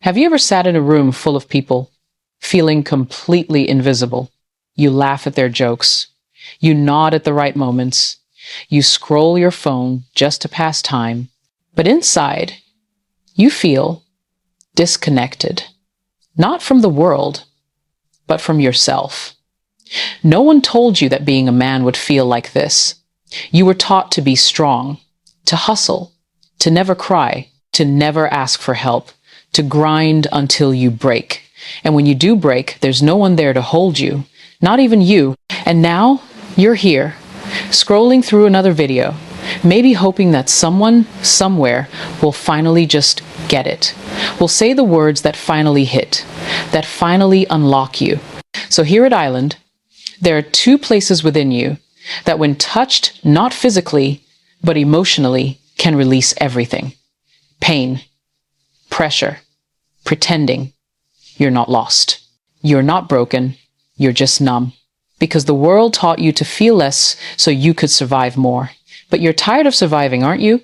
Have you ever sat in a room full of people, feeling completely invisible? You laugh at their jokes. You nod at the right moments. You scroll your phone just to pass time. But inside, you feel disconnected. Not from the world, but from yourself. No one told you that being a man would feel like this. You were taught to be strong, to hustle, to never cry, to never ask for help, to grind until you break. And when you do break, there's no one there to hold you, not even you. And now you're here, scrolling through another video, maybe hoping that someone, somewhere, will finally just get it, will say the words that finally hit, that finally unlock you. So here at Island, there are two places within you that when touched, not physically, but emotionally, can release everything. Pain, pressure, pretending. You're not lost. You're not broken. You're just numb. Because the world taught you to feel less so you could survive more. But you're tired of surviving, aren't you?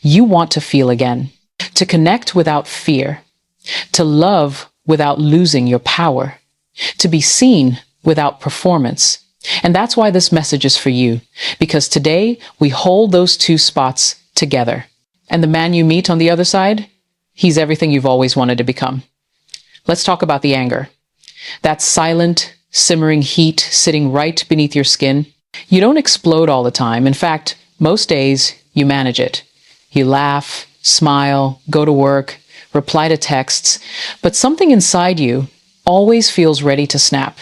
You want to feel again. To connect without fear. To love without losing your power. To be seen without performance. And that's why this message is for you. Because today we hold those two spots together. And the man you meet on the other side, he's everything you've always wanted to become. Let's talk about the anger. That silent, simmering heat sitting right beneath your skin. You don't explode all the time. In fact, most days you manage it. You laugh, smile, go to work, reply to texts, but something inside you always feels ready to snap,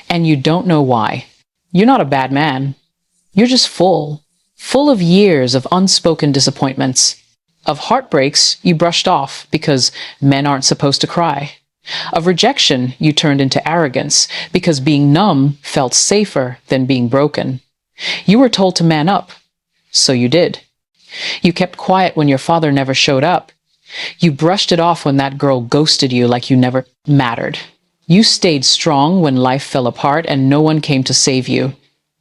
and you don't know why. You're not a bad man. You're just full of years of unspoken disappointments, of heartbreaks you brushed off because men aren't supposed to cry, of rejection you turned into arrogance because being numb felt safer than being broken. You were told to man up, so you did. You kept quiet when your father never showed up. You brushed it off when that girl ghosted you like you never mattered. You stayed strong when life fell apart and no one came to save you.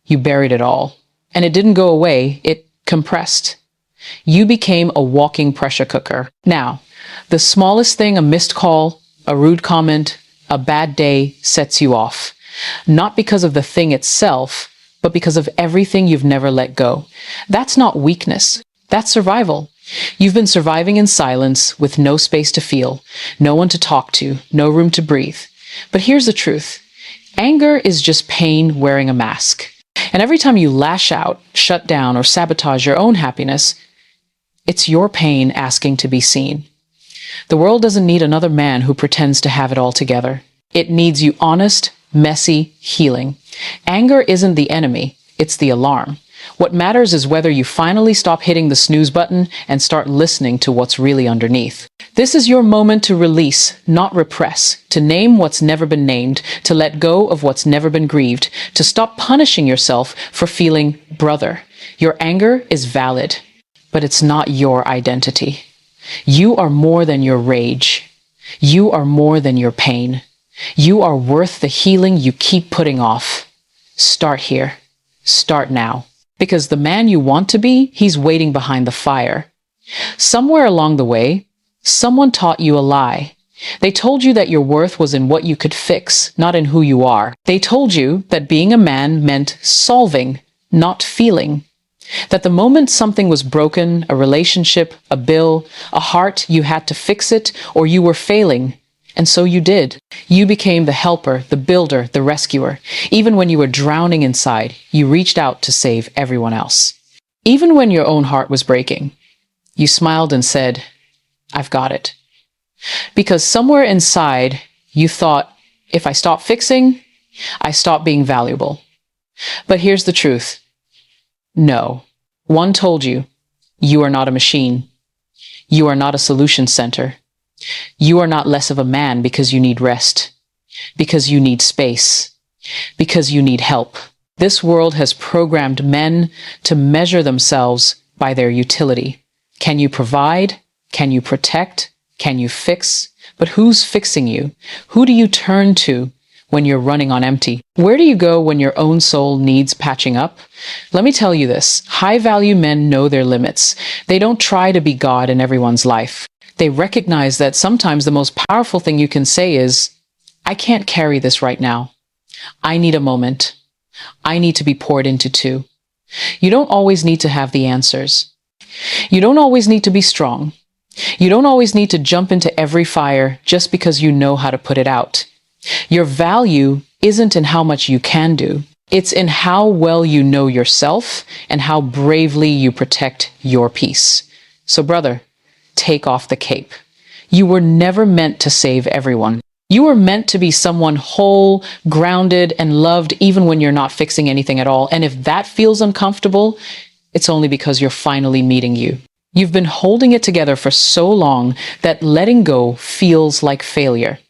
You buried it all. And it didn't go away, it compressed. You became a walking pressure cooker. Now, the smallest thing, a missed call, a rude comment, a bad day, sets you off. Not because of the thing itself, but because of everything you've never let go. That's not weakness. That's survival. You've been surviving in silence with no space to feel, no one to talk to, no room to breathe. But here's the truth. Anger is just pain wearing a mask. And every time you lash out, shut down, or sabotage your own happiness, it's your pain asking to be seen. The world doesn't need another man who pretends to have it all together. It needs you honest, messy healing. Anger isn't the enemy, it's the alarm. What matters is whether you finally stop hitting the snooze button and start listening to what's really underneath. This is your moment to release, not repress, to name what's never been named, to let go of what's never been grieved, to stop punishing yourself for feeling brother. Your anger is valid, but it's not your identity. You are more than your rage. You are more than your pain. You are worth the healing you keep putting off. Start here. Start now. Because the man you want to be, he's waiting behind the fire. Somewhere along the way, someone taught you a lie. They told you that your worth was in what you could fix, not in who you are. They told you that being a man meant solving, not feeling. That the moment something was broken, a relationship, a bill, a heart, you had to fix it or you were failing. And so you did. You became the helper, the builder, the rescuer. Even when you were drowning inside, you reached out to save everyone else. Even when your own heart was breaking, you smiled and said, I've got it. Because somewhere inside, you thought, if I stop fixing, I stop being valuable. But here's the truth. No. One told you, you are not a machine. You are not a solution center. You are not less of a man because you need rest, because you need space, because you need help. This world has programmed men to measure themselves by their utility. Can you provide? Can you protect? Can you fix? But who's fixing you? Who do you turn to when you're running on empty? Where do you go when your own soul needs patching up? Let me tell you this. High-value men know their limits. They don't try to be God in everyone's life. They recognize that sometimes the most powerful thing you can say is, I can't carry this right now. I need a moment. I need to be poured into too. You don't always need to have the answers. You don't always need to be strong. You don't always need to jump into every fire just because you know how to put it out. Your value isn't in how much you can do. It's in how well you know yourself and how bravely you protect your peace. So brother, take off the cape. You were never meant to save everyone. You were meant to be someone whole, grounded, and loved even when you're not fixing anything at all. And if that feels uncomfortable, it's only because you're finally meeting you. You've been holding it together for so long that letting go feels like failure.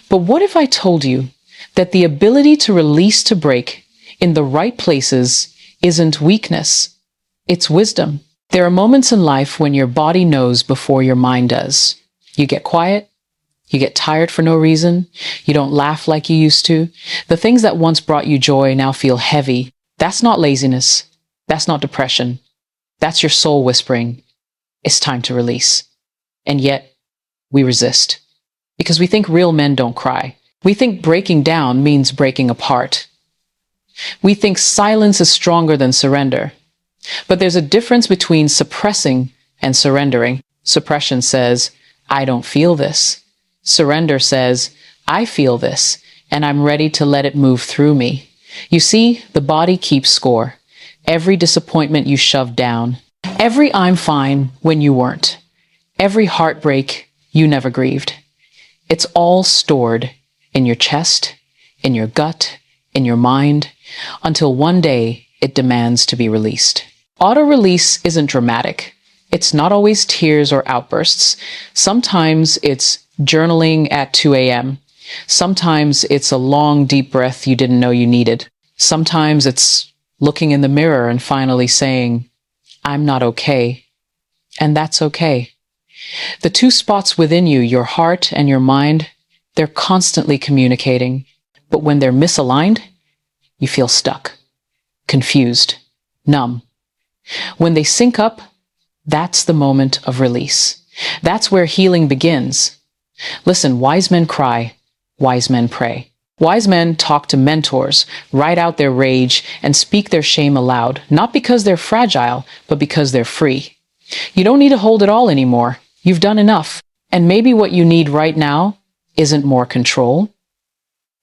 But what if I told you that the ability to release, to break in the right places isn't weakness, it's wisdom? There are moments in life when your body knows before your mind does. You get quiet. You get tired for no reason. You don't laugh like you used to. The things that once brought you joy now feel heavy. That's not laziness. That's not depression. That's your soul whispering, it's time to release. And yet, we resist. Because we think real men don't cry. We think breaking down means breaking apart. We think silence is stronger than surrender. But there's a difference between suppressing and surrendering. Suppression says, I don't feel this. Surrender says, I feel this, and I'm ready to let it move through me. You see, the body keeps score. Every disappointment you shoved down. Every I'm fine when you weren't. Every heartbreak you never grieved. It's all stored in your chest, in your gut, in your mind, until one day it demands to be released. Auto-release isn't dramatic. It's not always tears or outbursts. Sometimes it's journaling at 2 a.m. Sometimes it's a long, deep breath you didn't know you needed. Sometimes it's looking in the mirror and finally saying, I'm not okay. And that's okay. The two spots within you, your heart and your mind, they're constantly communicating. But when they're misaligned, you feel stuck, confused, numb. When they sync up, that's the moment of release. That's where healing begins. Listen, wise men cry, wise men pray. Wise men talk to mentors, write out their rage, and speak their shame aloud, not because they're fragile, but because they're free. You don't need to hold it all anymore. You've done enough. And maybe what you need right now isn't more control,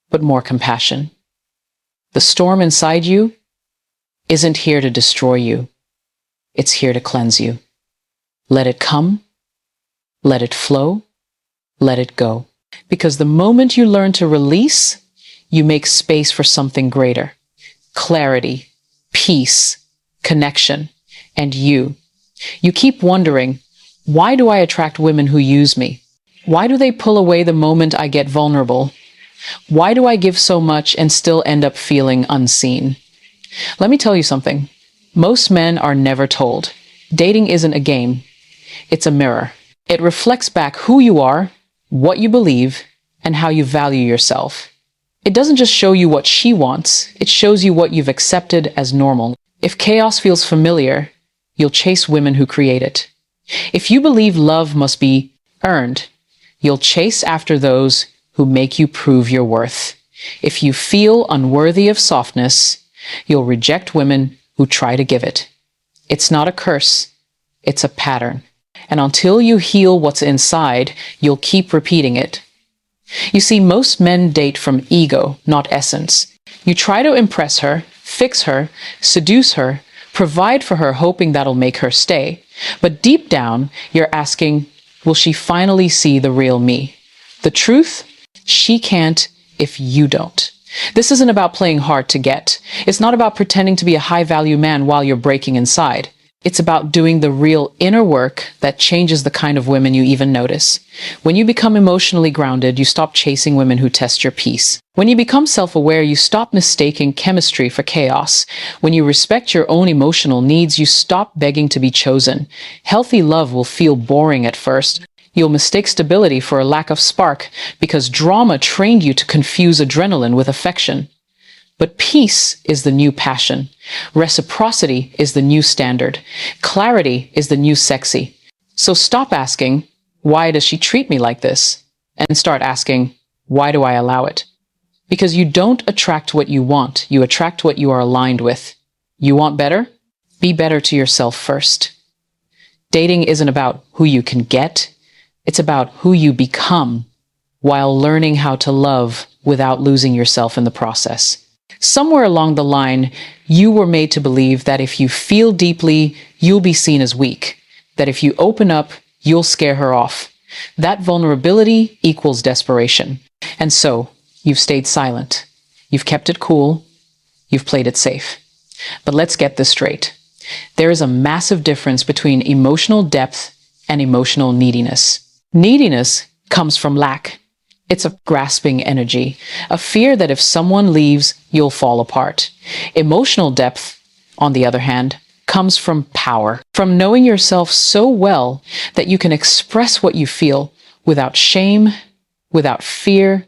but more compassion. The storm inside you isn't here to destroy you. It's here to cleanse you. Let it come. Let it flow. Let it go. Because the moment you learn to release, you make space for something greater. Clarity, peace, connection, and you. You keep wondering, why do I attract women who use me? Why do they pull away the moment I get vulnerable? Why do I give so much and still end up feeling unseen? Let me tell you something. Most men are never told. Dating isn't a game. It's a mirror. It reflects back who you are, what you believe, and how you value yourself. It doesn't just show you what she wants, it shows you what you've accepted as normal. If chaos feels familiar, you'll chase women who create it. If you believe love must be earned, you'll chase after those who make you prove your worth. If you feel unworthy of softness, you'll reject women who try to give it. It's not a curse, it's a pattern. And until you heal what's inside, you'll keep repeating it. You see, most men date from ego, not essence. You try to impress her, fix her, seduce her, provide for her, hoping that'll make her stay. But deep down, you're asking, will she finally see the real me? The truth? She can't if you don't. This isn't about playing hard to get. It's not about pretending to be a high-value man while you're breaking inside. It's about doing the real inner work that changes the kind of women you even notice. When you become emotionally grounded, you stop chasing women who test your peace. When you become self-aware, you stop mistaking chemistry for chaos. When you respect your own emotional needs, you stop begging to be chosen. Healthy love will feel boring at first. You'll mistake stability for a lack of spark because drama trained you to confuse adrenaline with affection. But peace is the new passion. Reciprocity is the new standard. Clarity is the new sexy. So stop asking, Why does she treat me like this? And start asking, why do I allow it? Because you don't attract what you want. You attract what you are aligned with. You want better? Be better to yourself first. Dating isn't about who you can get. It's about who you become while learning how to love without losing yourself in the process. Somewhere along the line, you were made to believe that if you feel deeply, you'll be seen as weak. That if you open up, you'll scare her off. That vulnerability equals desperation. And so, you've stayed silent. You've kept it cool. You've played it safe. But let's get this straight. There is a massive difference between emotional depth and emotional neediness. Neediness comes from lack. It's a grasping energy, a fear that if someone leaves, you'll fall apart. Emotional depth, on the other hand, comes from power, from knowing yourself so well that you can express what you feel without shame, without fear,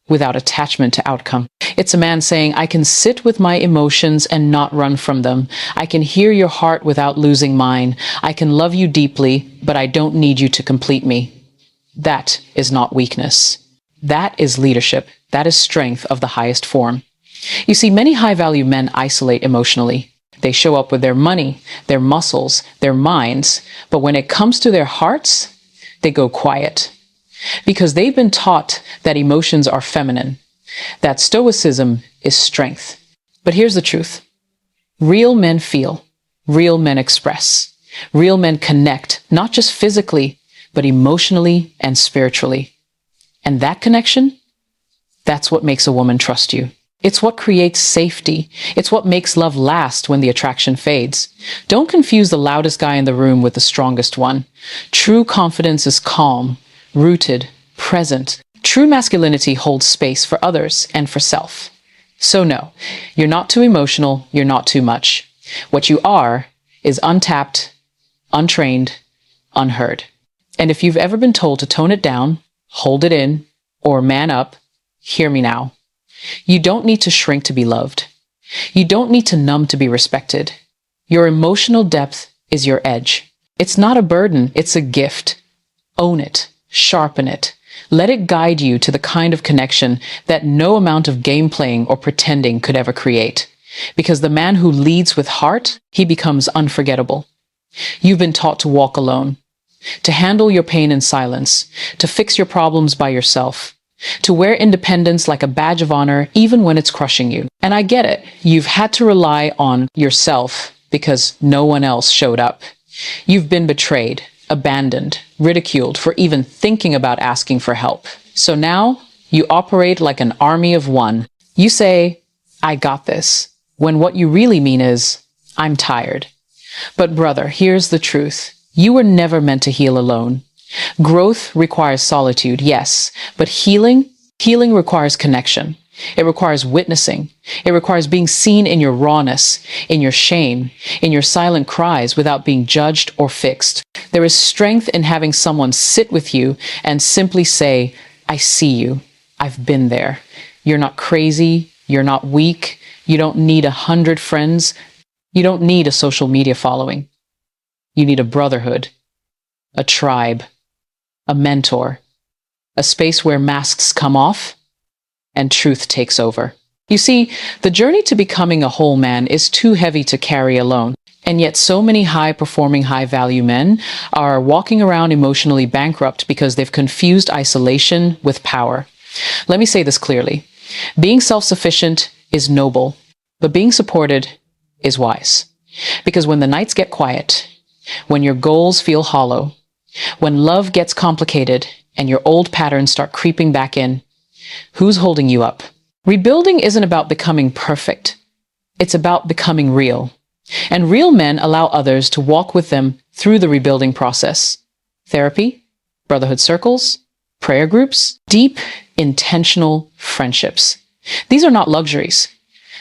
without attachment to outcome. It's a man saying, I can sit with my emotions and not run from them. I can hear your heart without losing mine. I can love you deeply, but I don't need you to complete me. That is not weakness. That is leadership. That is strength of the highest form. You see, many high-value men isolate emotionally. They show up with their money, their muscles, their minds, but when it comes to their hearts, they go quiet. Because they've been taught that emotions are feminine, that stoicism is strength. But here's the truth. Real men feel, real men express, real men connect, not just physically, but emotionally and spiritually. And that connection, that's what makes a woman trust you. It's what creates safety. It's what makes love last when the attraction fades. Don't confuse the loudest guy in the room with the strongest one. True confidence is calm, rooted, present. True masculinity holds space for others and for self. So no, you're not too emotional, you're not too much. What you are is untapped, untrained, unheard. And if you've ever been told to tone it down, hold it in, or man up, hear me now. You don't need to shrink to be loved. You don't need to numb to be respected. Your emotional depth is your edge. It's not a burden, it's a gift. Own it, sharpen it. Let it guide you to the kind of connection that no amount of game playing or pretending could ever create. Because the man who leads with heart, he becomes unforgettable. You've been taught to walk alone, to handle your pain in silence, to fix your problems by yourself, to wear independence like a badge of honor even when it's crushing you. And I get it. You've had to rely on yourself because no one else showed up. You've been betrayed, abandoned, ridiculed for even thinking about asking for help. So now you operate like an army of one. You say, I got this, when what you really mean is, I'm tired. But brother, here's the truth. You were never meant to heal alone. Growth requires solitude, yes, but healing requires connection. It requires witnessing. It requires being seen in your rawness, in your shame, in your silent cries without being judged or fixed. There is strength in having someone sit with you and simply say, I see you. I've been there. You're not crazy. You're not weak. You don't need 100 friends. You don't need a social media following. You need a brotherhood, a tribe, a mentor, a space where masks come off and truth takes over. You see, the journey to becoming a whole man is too heavy to carry alone. And yet so many high-performing, high-value men are walking around emotionally bankrupt because they've confused isolation with power. Let me say this clearly. Being self-sufficient is noble, but being supported is wise. Because when the nights get quiet, when your goals feel hollow, when love gets complicated and your old patterns start creeping back in, who's holding you up? Rebuilding isn't about becoming perfect. It's about becoming real. And real men allow others to walk with them through the rebuilding process. Therapy, brotherhood circles, prayer groups, deep, intentional friendships. These are not luxuries.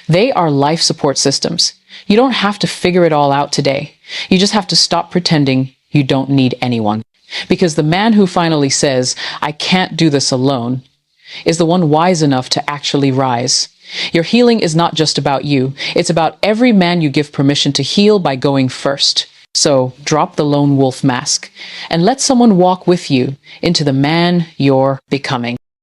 They are life support systems. You don't have to figure it all out today. You just have to stop pretending you don't need anyone. Because the man who finally says, I can't do this alone, is the one wise enough to actually rise. Your healing is not just about you. It's about every man you give permission to heal by going first. So drop the lone wolf mask and let someone walk with you into the man you're becoming.